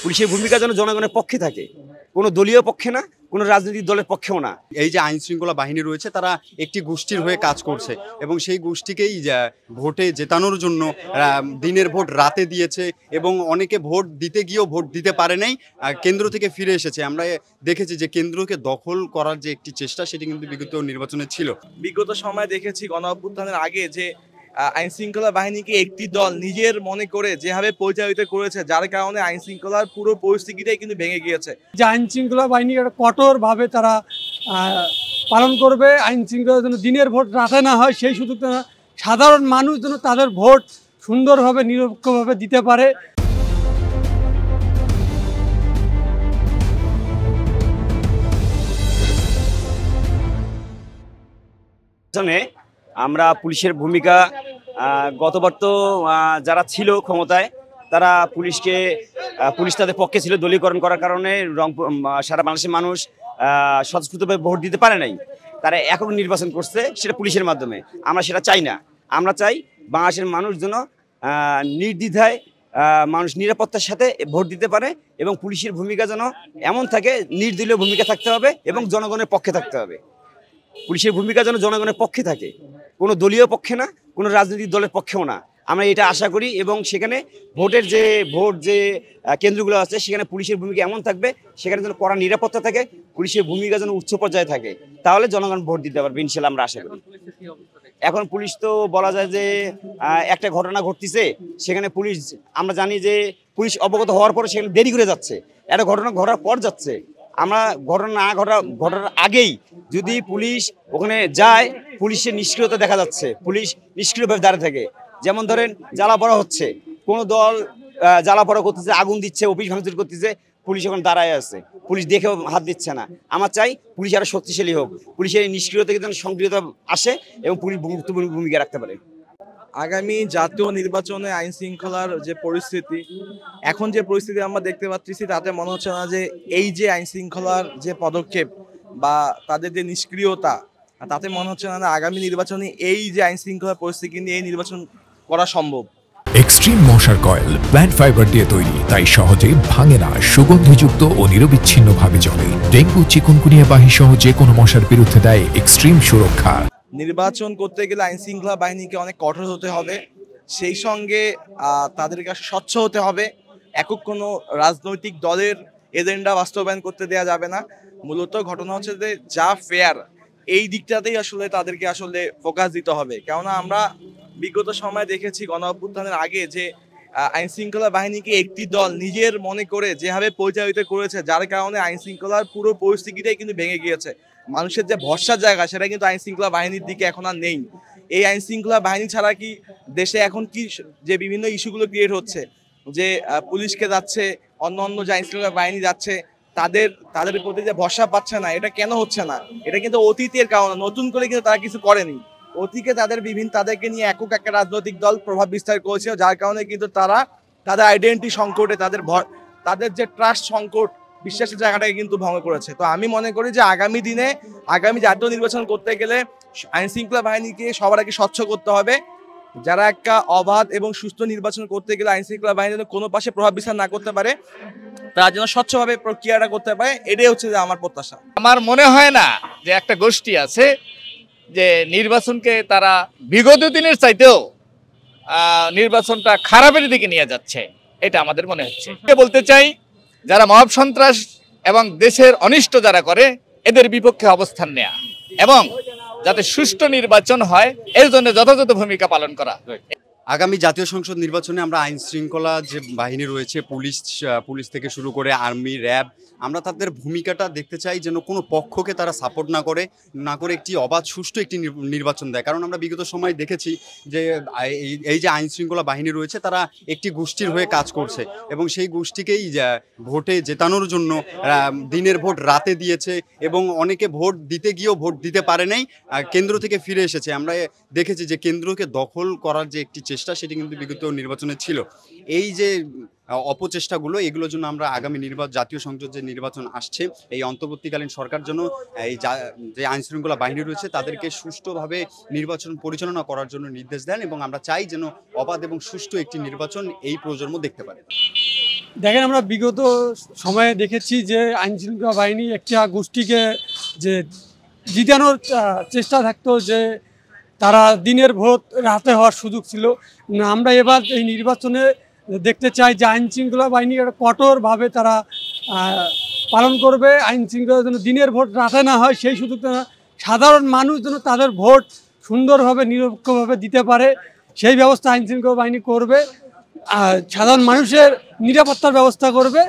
পুলিশের ভূমিকা যেন জনগণের পক্ষে থাকে, কোনো দলীয় পক্ষে না, কোনো রাজনৈতিক দলের পক্ষেও না। এই যে আইন শৃঙ্খলা বাহিনী রয়েছে তারা একটি গোষ্ঠীর হয়ে কাজ করছে এবং সেই গোষ্ঠীকেই ভোটে জেতানোর জন্য দিনের ভোট রাতে দিয়েছে এবং অনেকে ভোট দিতে গিয়েও ভোট দিতে পারে নাই, কেন্দ্র থেকে ফিরে এসেছে। আমরা দেখেছি যে কেন্দ্রকে দখল করার যে একটি চেষ্টা সেটি কিন্তু বিগত নির্বাচনে ছিল। বিগত সময় দেখেছি গণ অভ্যুত্থানের আগে যে আইন শৃঙ্খলা বাহিনীকে একটি দল নিজের মনে করে যেভাবে পরিচালিত করেছে, যার কারণে আইন শৃঙ্খলার পুরো পরিস্থিতিটাই কিন্তু ভেঙে গিয়েছে। যে আইন শৃঙ্খলা বাহিনী কঠোরভাবে তারা পালন করবে, আইন শৃঙ্খলা যেন দিনের ভোট রাতে না হয় সেই সুযোগ সাধারণ মানুষ যেন তাদের ভোট সুন্দরভাবে নিরপেক্ষভাবে দিতে পারে। আমরা পুলিশের ভূমিকা গতবার তো যারা ছিল ক্ষমতায় তারা পুলিশ তাদের পক্ষে ছিল, দলীয়করণ করার কারণে সারা বাংলাদেশের মানুষ স্বতঃস্ফূর্তভাবে ভোট দিতে পারে নাই। তারা একক নির্বাচন করছে, সেটা পুলিশের মাধ্যমে। আমরা সেটা চাই না। আমরা চাই বাংলাদেশের মানুষ যেন নির্দ্বিধায় মানুষ নিরাপত্তার সাথে ভোট দিতে পারে এবং পুলিশের ভূমিকা যেন এমন থাকে, নির্দলীয় ভূমিকা থাকতে হবে এবং জনগণের পক্ষে থাকতে হবে। পুলিশের ভূমিকা যেন জনগণের পক্ষে থাকে, কোনো দলীয় পক্ষে না, কোনো রাজনৈতিক দলের পক্ষেও না। আমরা এটা আশা করি এবং সেখানে ভোট যে কেন্দ্রগুলো আছে সেখানে পুলিশের ভূমিকা এমন থাকবে, সেখানে যেন কড়া নিরাপত্তা থাকে, পুলিশের ভূমিকা যেন উচ্চ পর্যায়ে থাকে, তাহলে জনগণ ভোট দিতে পারবে ইনশাল্লাহ, আমরা আশা করি। এখন পুলিশ তো বলা যায় যে একটা ঘটনা ঘটতেছে, সেখানে পুলিশ, আমরা জানি যে পুলিশ অবগত হওয়ার পরে সেখানে দেরি করে যাচ্ছে, একটা ঘটনা ঘটার পর যাচ্ছে। আমরা ঘটনার আগেই যদি পুলিশ ওখানে যায়, পুলিশের নিষ্ক্রিয়তা দেখা যাচ্ছে, পুলিশ নিষ্ক্রিয়ভাবে দাঁড়িয়ে থাকে। যেমন ধরেন জ্বালাপোড়া হচ্ছে, কোনো দল জ্বালাপোড়া করতেছে, আগুন দিচ্ছে, অফিস ভাঙচুর করতেছে, পুলিশ ওখানে দাঁড়ায় আছে, পুলিশ দেখেও হাত দিচ্ছে না। আমার চাই পুলিশ আরো শক্তিশালী হোক, পুলিশের নিষ্ক্রিয়তা যেন সক্রিয়তা আসে এবং পুলিশ গুরুত্বপূর্ণ ভূমিকা রাখতে পারে। আগামী জাতীয় নির্বাচনে আইন শৃঙ্খলার যে পরিস্থিতি, এখন যে পরিস্থিতি আমরা দেখতে পাচ্ছি, তাতে মনে হচ্ছে না যে এই যে আইন শৃঙ্খলার যে পদক্ষেপ বা তাদের যে নিষ্ক্রিয়তা, তাতে মনে হচ্ছে না আগামী নির্বাচনে এই যে আইন শৃঙ্খলার পরিস্থিতি নিয়ে এই নির্বাচন করা সম্ভব। এক্সট্রিম মশার কয়েল প্ল্যান্ট ফাইবার দিয়ে তৈরি, তাই সহজে ভাঙে না, সুগন্ধিযুক্ত ও নিরবিচ্ছিন্নভাবে জ্বলে। ডেঙ্গু, চিকুনগুনিয়া বাহি সহ যে কোনো মশার বিরুদ্ধে দেয় এক্সট্রিম সুরক্ষা। নির্বাচন করতে গেলে আইন শৃঙ্খলা বাহিনীকে অনেক কঠোর হতে হবে, সেই সঙ্গে তাদের কাছে স্বচ্ছ হতে হবে। একক কোনো রাজনৈতিক দলের এজেন্ডা বাস্তবায়ন করতে দেওয়া যাবে না। মূলত ঘটনা হচ্ছে যে যা ফেয়ার, এই দিকটাতেই আসলে তাদেরকে আসলে ফোকাস দিতে হবে। কেননা আমরা বিগত সময় দেখেছি গণ অভ্যুত্থানের আগে যে আইন শৃঙ্খলা বাহিনীকে একটি দল নিজের মনে করে যেভাবে পরিচালিত করেছে, যার কারণে আইন শৃঙ্খলার পুরো পরিস্থিতিটাই কিন্তু ভেঙে গিয়েছে। মানুষের যে ভরসার জায়গা, সেটা কিন্তু আইন শৃঙ্খলা বাহিনীর দিকে এখন আর নেই। এই আইন শৃঙ্খলা বাহিনী ছাড়া কি দেশে এখন কি যে বিভিন্ন ইস্যুগুলো ক্রিয়েট হচ্ছে, যে পুলিশকে যাচ্ছে, অন্য যে আইন শৃঙ্খলা বাহিনী যাচ্ছে, তাদের প্রতি যে ভরসা পাচ্ছে না, এটা কেন হচ্ছে না? এটা কিন্তু অতীতের কারণে, নতুন করে কিন্তু তারা কিছু করেনি। অতীতে তাদেরকে নিয়ে একক একটা রাজনৈতিক দল প্রভাব বিস্তার করেছিল, যার কারণে কিন্তু তাদের আইডেন্টিটি সংকটে, তাদের যে ট্রাস্ট সংকট, বিশ্বাসের জায়গাটাকে কিন্তু ভঙ্গ করেছে। তো আমি মনে করি যে আগামী জাতীয় নির্বাচন করতে গেলে আইন শৃঙ্খলা বাহিনীকে সবার আগে স্বচ্ছ করতে হবে। যারা একটা অবাধ এবং সুস্থ নির্বাচন করতে গেলে আইন শৃঙ্খলা বাহিনী যেন কোনো পাশে প্রভাব বিস্তার না করতে পারে, তারা যেন স্বচ্ছভাবে প্রক্রিয়াটা করতে পারে, এটাই হচ্ছে যে আমার প্রত্যাশা। আমার মনে হয় না যে একটা গোষ্ঠী আছে যে নির্বাচনকে তারা বিগত দিনের চাইতেও নির্বাচনটা খারাপের দিকে নিয়ে যাচ্ছে, এটা আমাদের মনে হচ্ছে। বলতে চাই, যারা মব সন্ত্রাস এবং দেশের অনিষ্ট যারা করে, এদের বিপক্ষে অবস্থান নেয়া এবং যাতে সুষ্ঠু নির্বাচন হয় এর জন্য যথাযথ ভূমিকা পালন করা। আগামী জাতীয় সংসদ নির্বাচনে আমরা আইন শৃঙ্খলা যে বাহিনী রয়েছে, পুলিশ থেকে শুরু করে আর্মি, র্যাব, আমরা তাদের ভূমিকাটা দেখতে চাই যেন কোনো পক্ষকে তারা সাপোর্ট না করে একটি অবাধ সুষ্ঠু একটি নির্বাচন দেয়। কারণ আমরা বিগত সময় দেখেছি যে এই যে আইন শৃঙ্খলা বাহিনী রয়েছে তারা একটি গোষ্ঠীর হয়ে কাজ করছে এবং সেই গোষ্ঠীকেই ভোটে জেতানোর জন্য দিনের ভোট রাতে দিয়েছে এবং অনেকে ভোট দিতে গিয়েও ভোট দিতে পারে নাই, কেন্দ্র থেকে ফিরে এসেছে। আমরা দেখেছি যে কেন্দ্রকে দখল করার যে একটি চেষ্টা, সেটি কিন্তু বিগত নির্বাচনে ছিল। এই যে অপচেষ্টাগুলো, এগুলোর জন্য আমরা আগামী জাতীয় সংসদ যে নির্বাচন আসছে, এই অন্তর্বর্তীকালীন সরকার জন্য যে আইনশৃঙ্খলা বাহিনী রয়েছে তাদেরকে সুষ্ঠুভাবে নির্বাচন পরিচালনা করার জন্য নির্দেশ দেন, এবং আমরা চাই যেন অবাধ এবং সুষ্ঠু একটি নির্বাচন এই প্রজন্ম দেখতে পারে। দেখেন, আমরা বিগত সময়ে দেখেছি যে আইনশৃঙ্খলা বাহিনী একটা গোষ্ঠীকে যে জিতানোর চেষ্টা থাকতো, যে তারা দিনের ভোট রাতে হওয়ার সুযোগ ছিল। আমরা এবার এই নির্বাচনে দেখতে চাই যে আইনশৃঙ্খলা বাহিনী একটা কঠোরভাবে তারা পালন করবে। আইনশৃঙ্খলা যেন দিনের ভোট রাতে না হয় সেই সুযোগ সাধারণ মানুষ যেন তাদের ভোট সুন্দরভাবে নিরপেক্ষভাবে দিতে পারে, সেই ব্যবস্থা আইনশৃঙ্খলা বাহিনী করবে। সাধারণ মানুষের নিরাপত্তার ব্যবস্থা করবে।